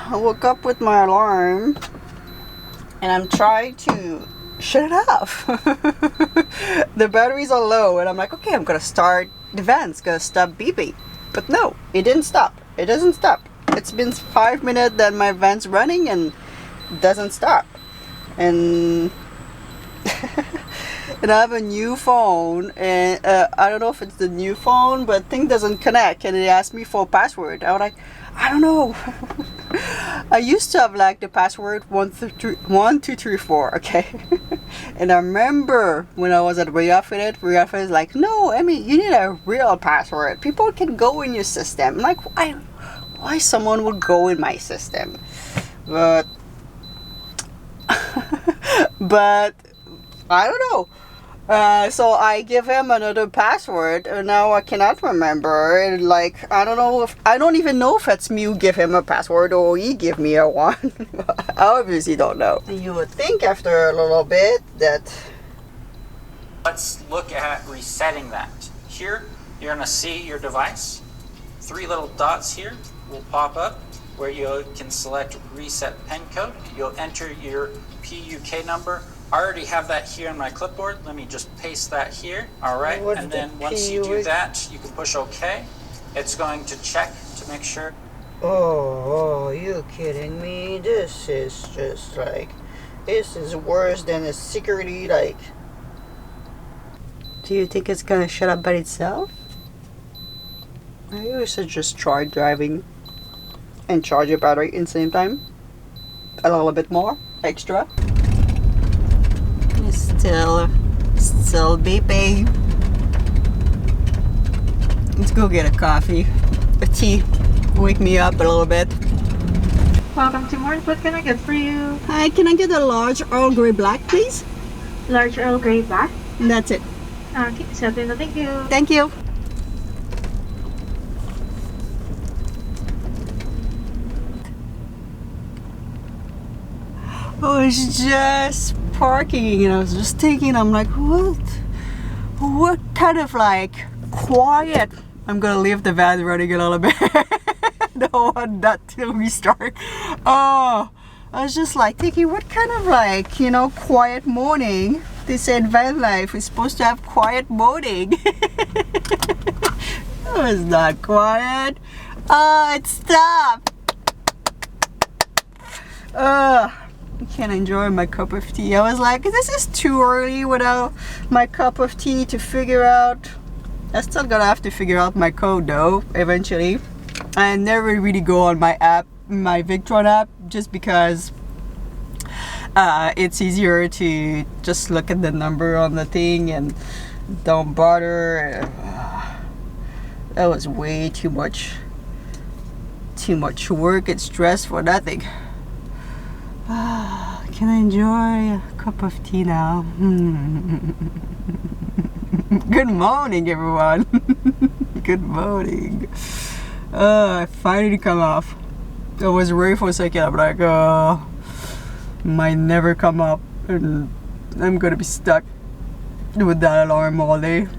I woke up with my alarm and I'm trying to shut it off. The batteries are low and I'm like, okay, I'm gonna start the van. It's gonna stop beeping. But no, it didn't stop. It doesn't stop. It's been 5 minutes that my van's running and it doesn't stop. And and I have a new phone, and I don't know if it's the new phone, but thing doesn't connect, and it asked me for a password. I was like, I don't know. I used to have like the password 1234, okay. And I remember when I was at Reaffit is like, no, Emmy, you need a real password. People can go in your system. I'm like, why someone would go in my system? But but I don't know. So I give him another password, and now I cannot remember. And like, I don't even know if it's me who give him a password or he give me a one. I obviously don't know. You would think after a little bit that. Let's look at resetting that. Here, you're gonna see your device. 3 little dots here will pop up where you can select reset pen code. You'll enter your PUK number. I already have that here on my clipboard. Let me just paste that here. All right, and then once you do that, you can push OK. It's going to check to make sure. Oh, you kidding me? This is just like, this is worse than a security, like. Do you think it's gonna shut up by itself? I should just try driving and charge your battery in the same time. A little bit more extra. It's still beeping. Let's go get a coffee, a tea. Wake me up a little bit. Welcome to Morning. What can I get for you? Hi, can I get a large Earl Grey Black, please? Large Earl Grey Black. That's it. Okay, so thank you. Thank you. I was just parking and I was just thinking, I'm like, what kind of like quiet. I'm gonna leave the van running a little bit. Don't want that to restart. Oh, I was just like thinking, what kind of like, quiet morning. They said van life is supposed to have quiet morning. It was not quiet. It stopped. I can't enjoy my cup of tea. I was like, this is too early without my cup of tea to figure out. I'm still gonna have to figure out my code though, eventually. I never really go on my app, my Victron app, just because it's easier to just look at the number on the thing and don't bother. That was way too much work and stress for nothing. Can I enjoy a cup of tea now? Good morning, everyone. Good morning. I finally come off. I was worried for a second. I'm like, might never come up, and I'm gonna be stuck with that alarm all day.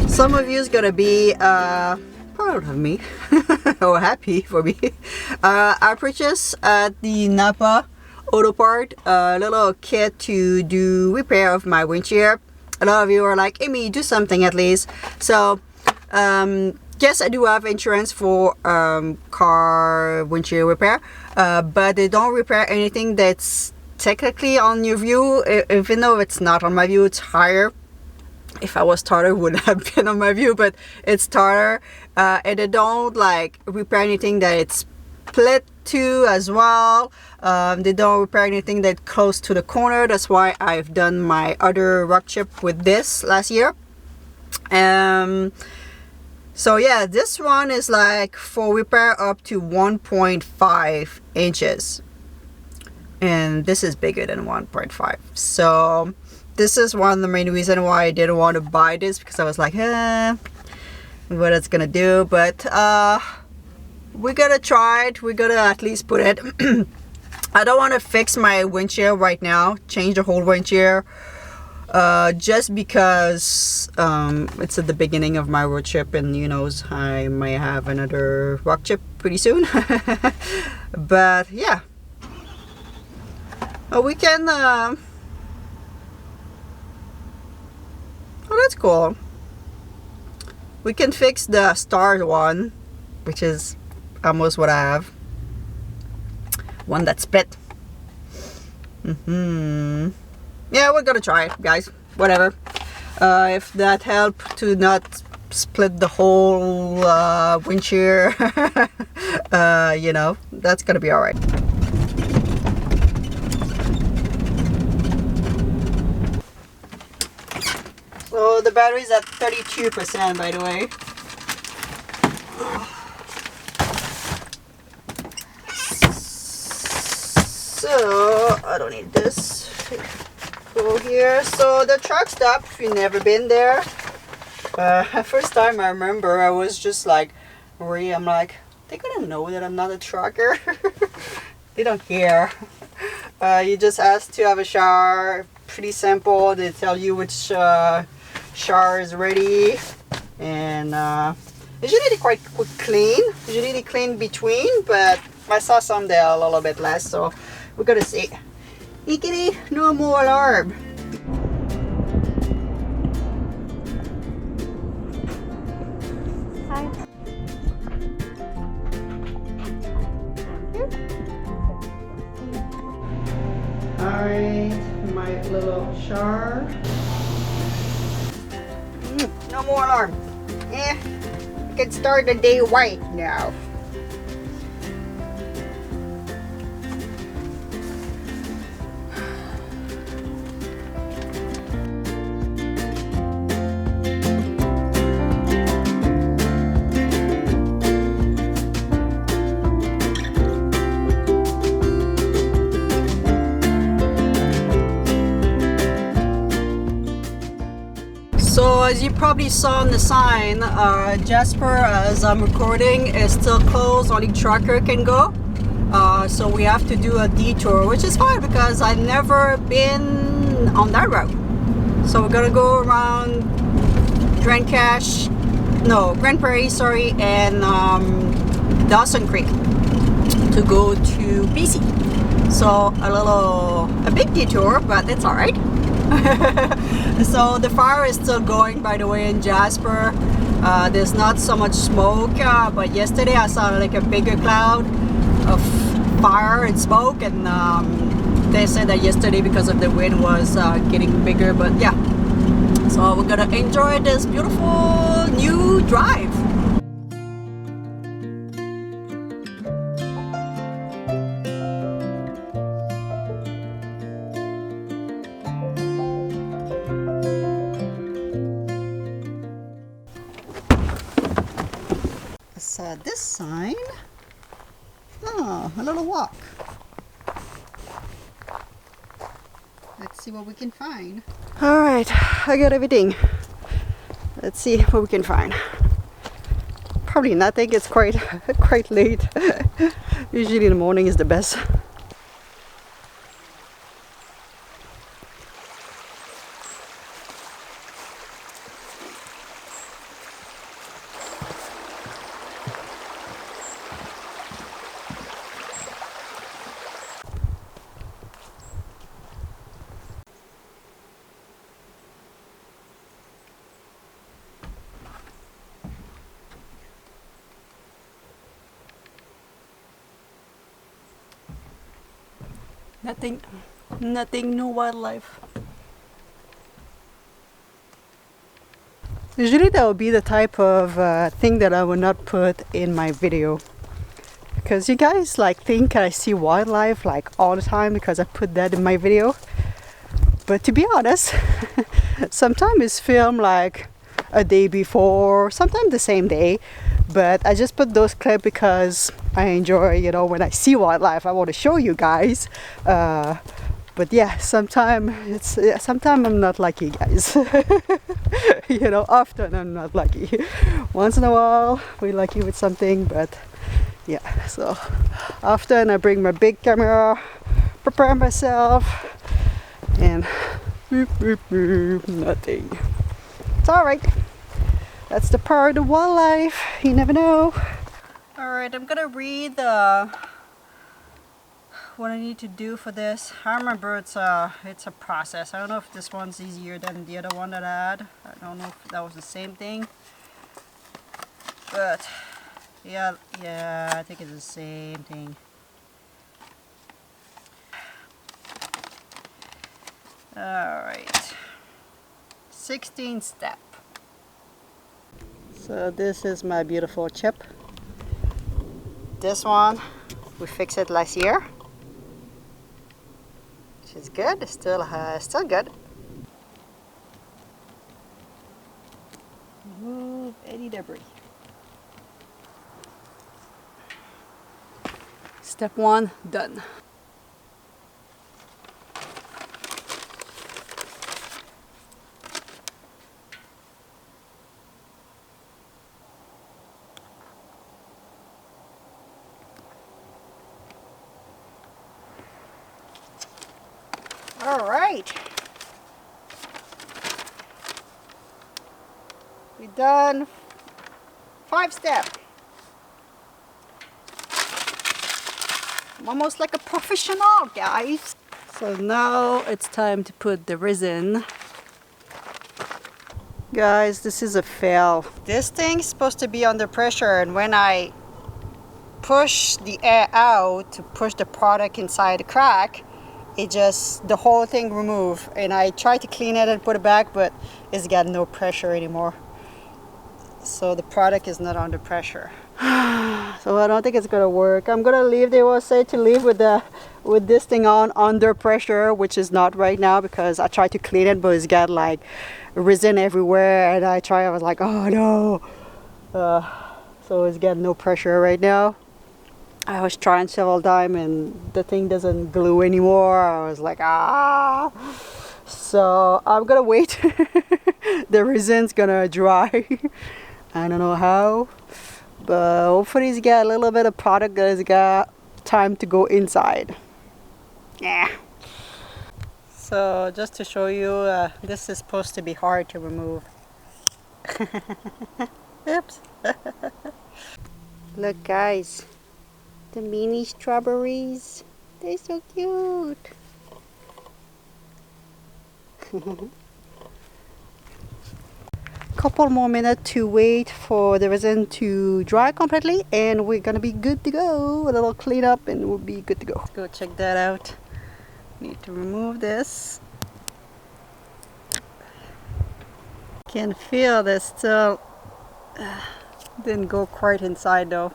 Some of you is gonna be proud of me or happy for me. I purchased at the Napa Auto Part a little kit to do repair of my windshield. A lot of you are like, Amy, do something at least. So yes, I do have insurance for car windshield repair, but they don't repair anything that's technically on your view, even though it's not on my view. It's higher. If I was taller, it would have been on my view, but it's taller, and they don't like repair anything that it's split to as well. They don't repair anything that close to the corner. That's why I've done my other rock chip with this last year. So yeah, this one is like for repair up to 1.5 inches, and this is bigger than 1.5. So this is one of the main reasons why I didn't want to buy this, because I was like, what it's gonna do. But we're gonna try it. We're gonna at least put it I don't want to fix my windshield right now, change the whole windshield, just because it's at the beginning of my road trip, and you know, I may have another rock trip pretty soon. But yeah, we can oh, that's cool. We can fix the star one, which is almost what I have. One that split. Yeah, we're gonna try it, guys. Whatever. If that helped to not split the whole windshield, you know, that's gonna be alright. So the battery's at 32%, by the way. So I don't need this. Go here. So the truck stop, if you've never been there, first time I remember, I was just like, I'm like, they're gonna know that I'm not a trucker. They don't care. You just ask to have a shower. Pretty simple. They tell you which shower is ready, and usually they quite clean. Usually they clean between, but I saw some there a little bit less, so we're gonna see. Eekity, no more alarm. Hi. Alright, my little shower. No more alarm. I can start the day right now. So as you probably saw on the sign, Jasper, as I'm recording, is still closed. Only trucker can go. So we have to do a detour, which is fine because I've never been on that route. So we're gonna go around Grand Prairie, sorry, and Dawson Creek to go to BC. So a big detour, but it's all right. So the fire is still going, by the way, in Jasper. There's not so much smoke, but yesterday I saw like a bigger cloud of fire and smoke, and they said that yesterday because of the wind was getting bigger. But yeah, so we're gonna enjoy this beautiful new drive. Saw this sign. Oh, a little walk. Let's see what we can find. All right, I got everything. Let's see what we can find. Probably nothing. It's quite late. Usually in the morning is the best. Nothing, no wildlife. Usually that would be the type of thing that I would not put in my video, because you guys like think I see wildlife like all the time because I put that in my video. But to be honest, sometimes it's filmed like a day before, sometimes the same day. But I just put those clips because I enjoy, you know, when I see wildlife, I want to show you guys. But yeah, sometimes I'm not lucky, guys. You know, often I'm not lucky. Once in a while we're lucky with something, but Yeah, so often I bring my big camera, prepare myself, and nothing. It's alright. That's the part of wildlife. You never know. Alright, I'm gonna read what I need to do for this. I remember it's a process. I don't know if this one's easier than the other one that I had. I don't know if that was the same thing. But yeah, I think it's the same thing. Alright. 16 step. So this is my beautiful chip. This one, we fixed it last year. Which is good. It's still good. Remove any debris. Step 1 done. All right. We done 5 steps. I'm almost like a professional, guys. So now it's time to put the resin. Guys, this is a fail. This thing's supposed to be under pressure, and when I push the air out to push the product inside the crack, it just, the whole thing removed. And I tried to clean it and put it back, but it's got no pressure anymore. So the product is not under pressure. So I don't think it's gonna work. I'm gonna leave. They will say to leave with this thing on under pressure, which is not right now because I tried to clean it, but it's got like resin everywhere, and I was like, oh no. So it's got no pressure right now. I was trying several times and the thing doesn't glue anymore. I was like, ah. So I'm gonna wait. The resin's gonna dry. I don't know how, but hopefully it's got a little bit of product that has got time to go inside. Yeah. So just to show you, this is supposed to be hard to remove. Oops. Look guys, the mini strawberries, they're so cute. Couple more minutes to wait for the resin to dry completely, and we're gonna be good to go. A little cleanup and we'll be good to go. Let's go check that out. Need to remove this. Can feel this still didn't go quite inside though.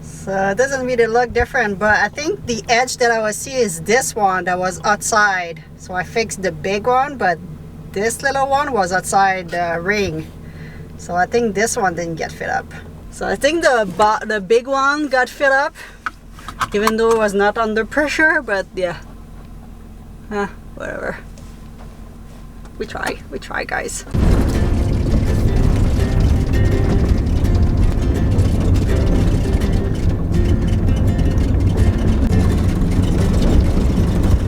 So it doesn't really look different, but I think the edge that I will see is this one that was outside. So I fixed the big one, but this little one was outside the ring. So I think this one didn't get fit up. So I think the big one got fit up, even though it was not under pressure, but yeah. Whatever. We try guys.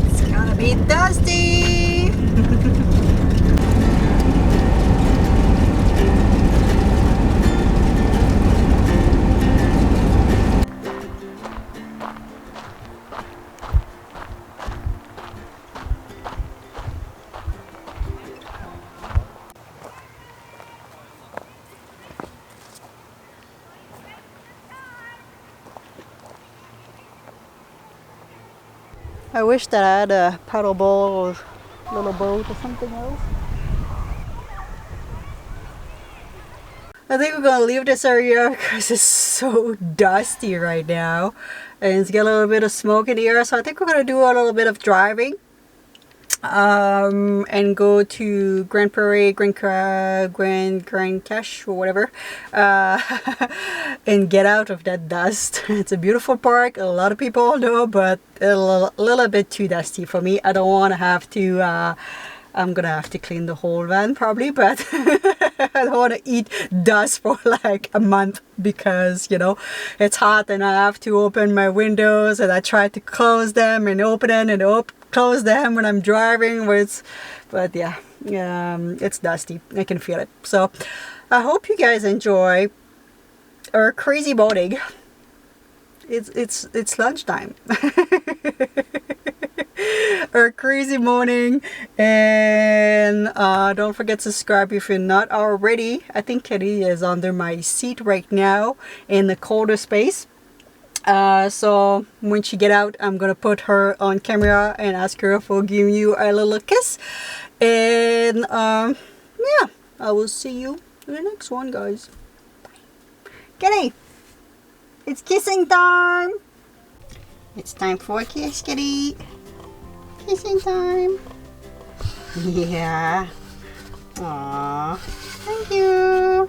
It's gonna be dusty. I wish that I had a paddle boat or little boat or something else. I think we're gonna leave this area because it's so dusty right now, and it's got a little bit of smoke in the air. So I think we're gonna do a little bit of driving, and go to Grand Prairie, Grand Cache or whatever, and get out of that dust. It's a beautiful park. A lot of people know, but a little bit too dusty for me. I don't want to have to. I'm gonna have to clean the whole van probably, but I don't want to eat dust for like a month because, you know, it's hot and I have to open my windows, and I try to close them and open it and close them when I'm driving. But yeah, it's dusty. I can feel it. So I hope you guys enjoy our crazy boating. It's lunchtime. Our crazy morning, and don't forget to subscribe if you're not already. I think Kitty is under my seat right now in the colder space. So when she get out, I'm gonna put her on camera and ask her for giving you a little kiss. And yeah, I will see you in the next one, guys. Kitty, it's kissing time. It's time for a kiss, Kitty. Kissing time. Yeah. Aww. Thank you.